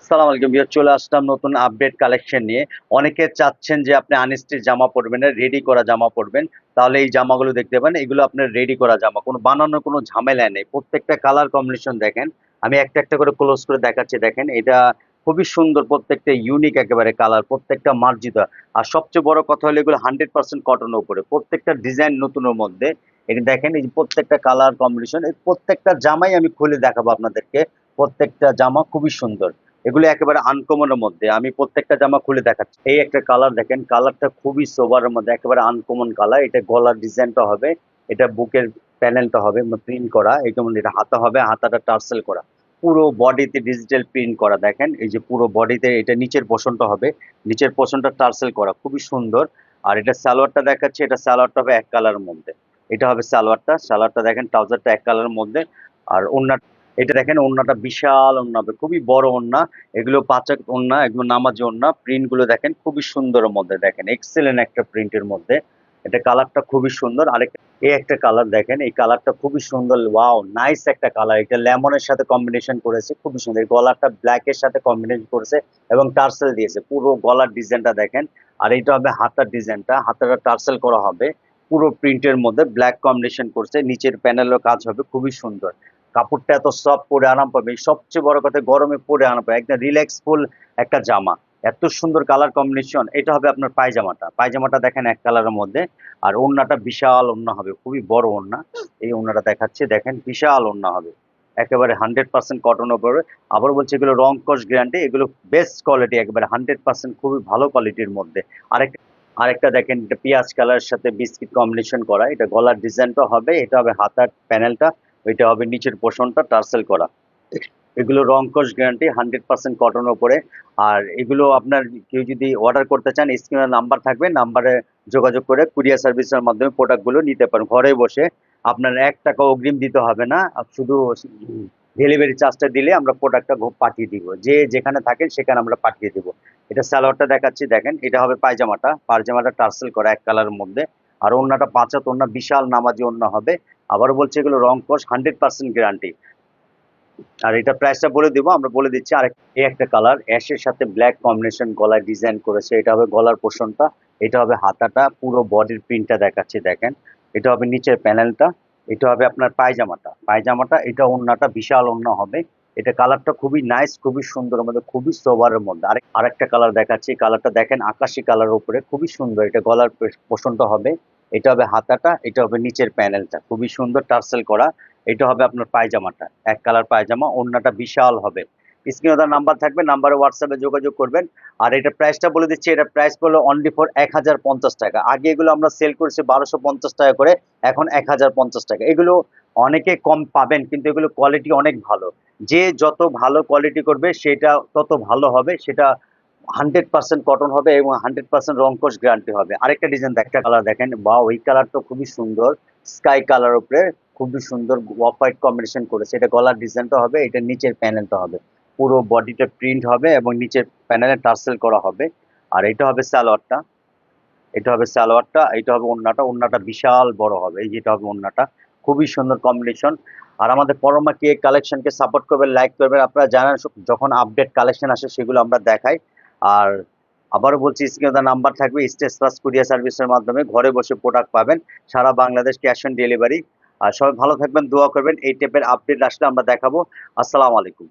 সালাম আলাইকুম ভিউয়ার, চলে আসলাম নতুন আপডেট কালেকশন নিয়ে। অনেকে চাচ্ছেন যে আপনি আনস্টিচ জামা পরবেন না, রেডি করা জামা পরবেন। তাহলে এই জামাগুলো দেখতে পান, এগুলো আপনার রেডি করা জামা, কোনো বানানোর কোনো ঝামেলা নেই। প্রত্যেকটা কালার কম্বিনেশন দেখেন, আমি একটা একটা করে ক্লোজ করে দেখাচ্ছি। দেখেন এটা খুবই সুন্দর, প্রত্যেকটা ইউনিক একেবারে কালার, প্রত্যেকটা মার্জিত। আর সবচেয়ে বড় কথা হলো এগুলো 100% কটনের উপরে, প্রত্যেকটা ডিজাইন নতুনের মধ্যে। এটা দেখেন, এই যে প্রত্যেকটা কালার কম্বিনেশন, এই প্রত্যেকটা জামাই আমি খুলে দেখাবো আপনাদেরকে। প্রত্যেকটা জামা খুবই সুন্দর, এগুলো একেবারে আনকমনের মধ্যে। আমি প্রত্যেকটা জামা খুলে দেখাচ্ছি। এই একটা কালার দেখেন, কালারটা খুবই সোবারের মধ্যে, একেবারে আনকমন কালার। এটা গলার ডিজাইনটা হবে, এটা বুকের প্যানেলটা হবে প্রিন্ট করা, এই যেমন এটা হাতা হবে, হাতাটা টার্সেল করা, পুরো বডিতে ডিজিটাল প্রিন্ট করা। দেখেন এই যে পুরো বডিতে এটা নিচের পোর্শনটা হবে, নিচের পোর্শনটা টার্সেল করা, খুবই সুন্দর। আর এটা সালোয়ারটা দেখাচ্ছে, এটা সালোয়ারটা হবে এক কালারের মধ্যে। এটা হবে সালোয়ারটা, সালোয়ারটা দেখেন, ট্রাউজারটা এক কালারের মধ্যে। আর ওড়না, এটা দেখেন ওড়নাটা বিশাল ওড়না হবে, খুবই বড় ওড়না। এগুলো পাঁচক ওড়না, এগুলো নামাজি ওড়না। প্রিন্ট গুলো দেখেন খুবই সুন্দরের মধ্যে, দেখেন এক্সেলেন্ট একটা প্রিন্টের মধ্যে। এটা কালারটা খুবই সুন্দর। আরেকটা এই একটা কালার দেখেন, এই কালারটা খুবই সুন্দর, ওয়াও নাইস একটা কালার। এটা লেমনের সাথে কম্বিনেশন করেছে, খুবই সুন্দর। এই গলাটা ব্ল্যাক এর সাথে কম্বিনেশন করেছে এবং টার্সেল দিয়েছে, পুরো গলার ডিজাইনটা দেখেন। আর এটা হবে হাতার ডিজাইনটা, হাতাটা টার্সেল করা হবে পুরো প্রিন্টের মধ্যে, ব্ল্যাক কম্বিনেশন করছে। নিচের প্যানেলও কাজ হবে, খুবই সুন্দর। কাপড়টা এত সফট, পরে আরাম পাবে। সবচেয়ে বড় কথা, গরমে পরে আরাম পাবে, একদম রিল্যাক্সফুল একটা জামা। এত সুন্দর কালার কম্বিনেশন। এটা হবে আপনার পায়জামাটা, পায়জামাটা দেখেন এক কালারের মধ্যে। আর ওড়নাটা বিশাল ওড়না হবে, খুবই বড় ওড়না। এই ওড়নাটা দেখাচ্ছে, দেখেন বিশাল ওড়না হবে, একেবারে 100% কটন উপরে। আবার বলছে এগুলো রং কস গ্যারান্টি, এগুলো বেস্ট কোয়ালিটি, একেবারে 100% খুবই ভালো কোয়ালিটির মধ্যে। আরেকটা আরেকটা দেখেন, এটা পেঁয়াজ কালারের সাথে বিস্কিট কম্বিনেশন করা, এটা গলার ডিজাইনটা হবে, এটা হবে হাতার প্যানেলটা, ওইটা হবে নিচের পোর্শনটা টার্সেল করা। এগুলো রং কস গ্যারান্টি, 100% কটন উপরে। আর এগুলো আপনার কেউ যদি অর্ডার করতে চান, স্ক্রিনে নাম্বার থাকবে, নাম্বারে যোগাযোগ করে কুরিয়ার সার্ভিসের মাধ্যমে প্রোডাক্টগুলো নিতে পারেন ঘরে বসে। আপনার 1 টাকা অগ্রিম দিতে হবে না, শুধু ডেলিভারি চার্জটা দিলে আমরা প্রোডাক্টটা পাঠিয়ে দিব, যে যেখানে থাকেন সেখানে আমরা পাঠিয়ে দিব। এটা সালোয়ারটা দেখাচ্ছি, দেখেন এটা হবে পায়জামাটা, পায়জামাটা টার্সেল করা এক কালারের মধ্যে। আর ওড়নাটা পাঁচাত ওড়না, বিশাল নামাজি ওড়না হবে। আবারও বলছি এগুলো রং কস 100% গ্যারান্টি। আর এটা প্রাইসটা বলে দিব, আমরা বলে দিচ্ছি। আর এই একটা কালার অ্যাশের সাথে ব্ল্যাক কম্বিনেশন, গলায় ডিজাইন করেছে, এটা হবে গলার পোর্শনটা। এটা হবে হাতাটা, পুরো বডির প্রিন্টটা দেখাচ্ছি, দেখেন। এটা হবে নিচের প্যানেলটা। এটা হবে আপনার পায়জামাটা, পায়জামাটা এটা ওড়নাটা বিশাল ওড়না হবে। এটা কালারটা খুবই নাইস, খুবই সুন্দর, আমাদের খুবই সোবারের মধ্যে। আরেকটা কালার দেখাচ্ছি, কালারটা দেখেন আকাশি কালারের উপরে, খুবই সুন্দর। এটা গলার পোর্শনটা হবে, এটা হবে হাতাটা, এটা হবে নিচের প্যানেলটা, খুবই সুন্দর টার্সেল করা। এটা হবে আপনার পায়জামাটা, এক কালার পায়জামা, ওড়নাটা বিশাল হবে। স্ক্রিনে তার নাম্বার থাকবে, নাম্বারে হোয়াটসঅ্যাপে যোগাযোগ করবেন। আর এটা প্রাইসটা বলে দিচ্ছি, এটা প্রাইস পড়লো অনলি ফর 1050 টাকা। আগে এগুলো আমরা সেল করেছি 1250 টাকা করে, এখন 1050 টাকা। এগুলো অনেকে কম পাবেন, কিন্তু এগুলো কোয়ালিটি অনেক ভালো। যে যত ভালো কোয়ালিটি করবে সেটা তত ভালো হবে, সেটা 100% কটন হবে এবং 100% রং কোর্স গ্যারান্টি হবে। আরেকটা ডিজাইন, একটা কালার দেখেন, বা ওই কালারটা খুবই সুন্দর, স্কাই কালার উপরে, খুবই সুন্দর অফ হোয়াইট কম্বিনেশন করেছে। এটা গলার ডিজাইনটা হবে, এটা নিচের প্যানেলটা হবে, পুরো বডিটা প্রিন্ট হবে এবং নিচের প্যানেলে টার্সেল করা হবে। আর এটা হবে সালোয়ারটা, এটা হবে সালোয়ারটা, এটা হবে ওড়নাটা, ওড়নাটা বিশাল বড় হবে। এই যেটা হবে ওড়নাটা, খুবই সুন্দর কম্বিনেশন। আর আমাদের পরমা কে কালেকশনকে সাপোর্ট করবেন, লাইক করবেন। আপনারা জানেন যখন আপডেট কালেকশন আসে সেগুলো আমরা দেখাই। আর আবারও বলছি, স্ক্রিনে নাম্বার থাকবে, স্টেজ প্লাস কুরিয়ার সার্ভিসের মাধ্যমে ঘরে বসে প্রোডাক্ট পাবেন, সারা বাংলাদেশ ক্যাশ অন ডেলিভারি। আর সবাই ভালো থাকবেন, দোয়া করবেন। এই টাইপের আপডেট আসলে আমরা দেখাবো। আসসালামু আলাইকুম।